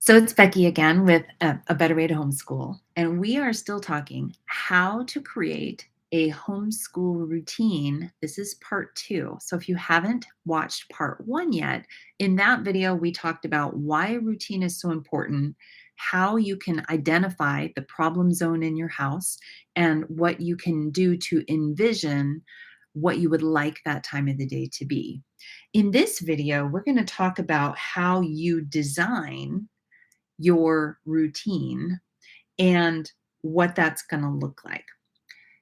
So it's Becky again with a Better Way to Homeschool. And we are still talking how to create a homeschool routine. This is part two. So if you haven't watched part one yet, in that video, we talked about why a routine is so important, how you can identify the problem zone in your house, and what you can do to envision what you would like that time of the day to be. In this video, we're going to talk about how you design your routine and what that's going to look like.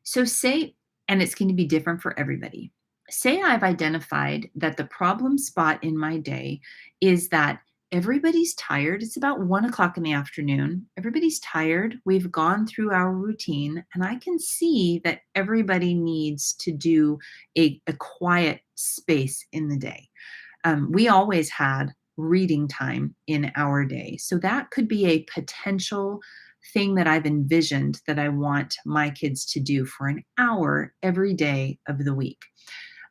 So, say, and it's going to be different for everybody. Say I've identified that the problem spot in my day is that everybody's tired. It's about 1 o'clock in the afternoon. Everybody's tired. We've gone through our routine, and I can see that everybody needs to do a quiet space in the day. We always had reading time in our day. So that could be a potential thing that I've envisioned that I want my kids to do for an hour every day of the week.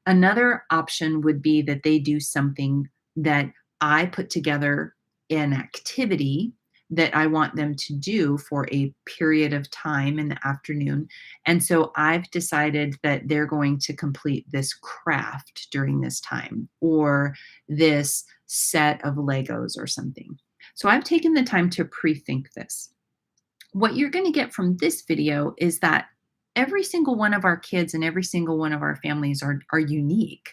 Another option would be that they do something that I put together an activity that I want them to do for a period of time in the afternoon. And so I've decided that they're going to complete this craft during this time or this set of Legos or something. So I've taken the time to pre-think this. What you're going to get from this video is that every single one of our kids and every single one of our families are unique.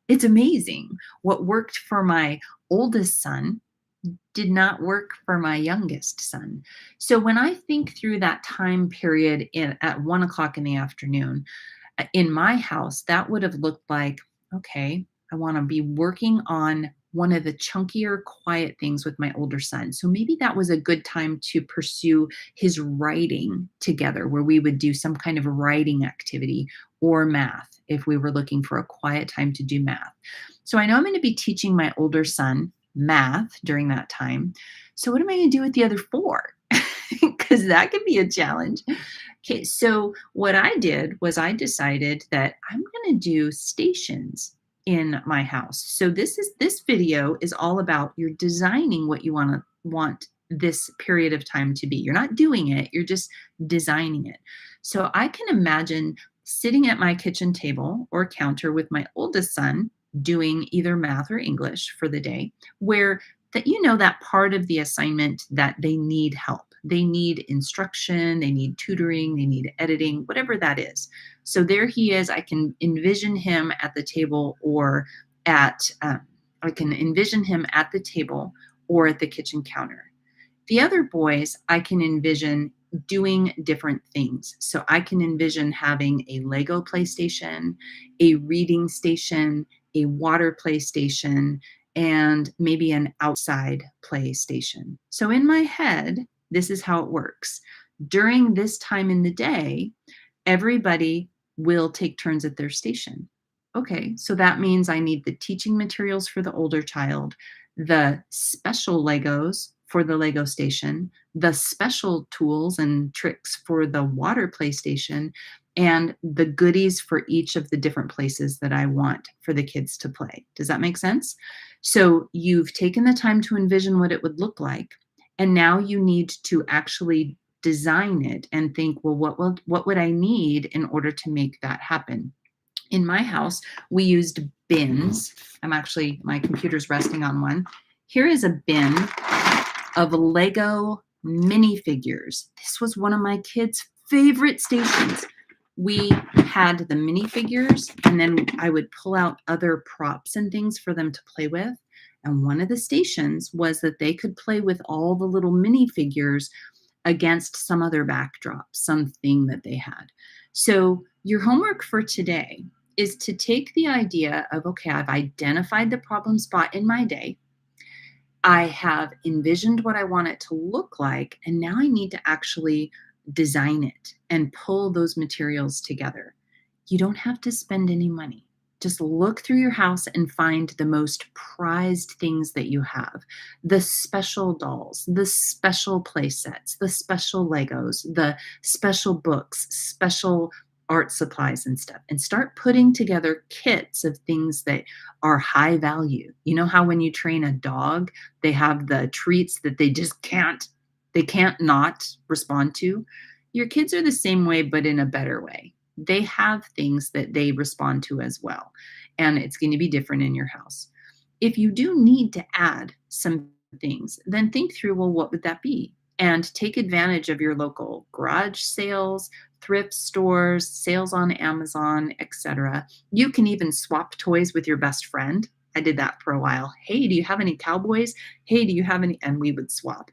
It's amazing. What worked for my oldest son did not work for my youngest son. So when I think through that time period at 1 o'clock in the afternoon, in my house, that would have looked like, okay, I want to be working on one of the chunkier, quiet things with my older son. So maybe that was a good time to pursue his writing together, where we would do some kind of writing activity or math if we were looking for a quiet time to do math. So I know I'm going to be teaching my older son math during that time. So what am I going to do with the other four? Because that could be a challenge. Okay, so what I did was I decided that I'm going to do stations in my house. So this video is all about you're designing what you want this period of time to be. You're not doing it, you're just designing it. So I can imagine sitting at my kitchen table or counter with my oldest son doing either math or English for the day, where that part of the assignment that they need help. They need instruction, they need tutoring, they need editing, whatever that is. So there he is. I can envision him at the table or I can envision him at the table or at the kitchen counter. The other boys, I can envision doing different things. So I can envision having a Lego PlayStation, a reading station, a water PlayStation, and maybe an outside PlayStation. So in my head, this is how it works. During this time in the day, everybody will take turns at their station. Okay, so that means I need the teaching materials for the older child, the special Legos for the Lego station, the special tools and tricks for the water PlayStation, and the goodies for each of the different places that I want for the kids to play. Does that make sense? So you've taken the time to envision what it would look like, and now you need to actually design it and think, well, what would I need in order to make that happen? In my house, we used bins. My computer's resting on one. Here is a bin of Lego minifigures. This was one of my kids' favorite stations. We had the minifigures, and then I would pull out other props and things for them to play with. And one of the stations was that they could play with all the little minifigures against some other backdrop, something that they had. So your homework for today is to take the idea of, okay, I've identified the problem spot in my day. I have envisioned what I want it to look like, and now I need to actually design it and pull those materials together. You don't have to spend any money. Just look through your house and find the most prized things that you have. The special dolls, the special play sets, the special Legos, the special books, special art supplies and stuff, and start putting together kits of things that are high value. You know how when you train a dog, they have the treats that they can't not respond to? Your kids are the same way, but in a better way. They have things that they respond to as well, and it's going to be different in your house. If you do need to add some things, then think through, well, what would that be? And take advantage of your local garage sales, thrift stores, sales on Amazon, etc. You can even swap toys with your best friend. I did that for a while. Hey, do you have any cowboys? Hey, do you have any? And we would swap,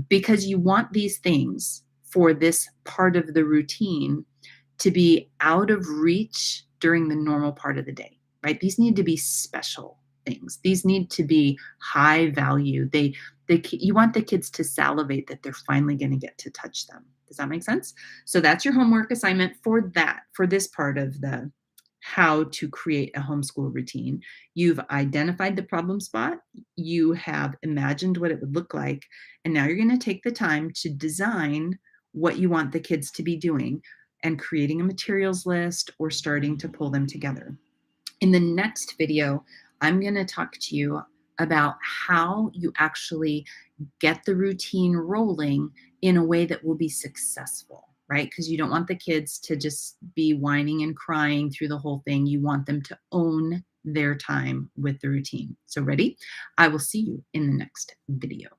because you want these things for this part of the routine to be out of reach during the normal part of the day, right? These need to be special things. These need to be high value. You want the kids to salivate that they're finally going to get to touch them. Does that make sense? So that's your homework assignment for this part of the how to create a homeschool routine. You've identified the problem spot, you have imagined what it would look like, and now you're going to take the time to design what you want the kids to be doing and creating a materials list or starting to pull them together. In the next video, I'm going to talk to you about how you actually get the routine rolling in a way that will be successful, right? Because you don't want the kids to just be whining and crying through the whole thing. You want them to own their time with the routine. So, ready? I will see you in the next video.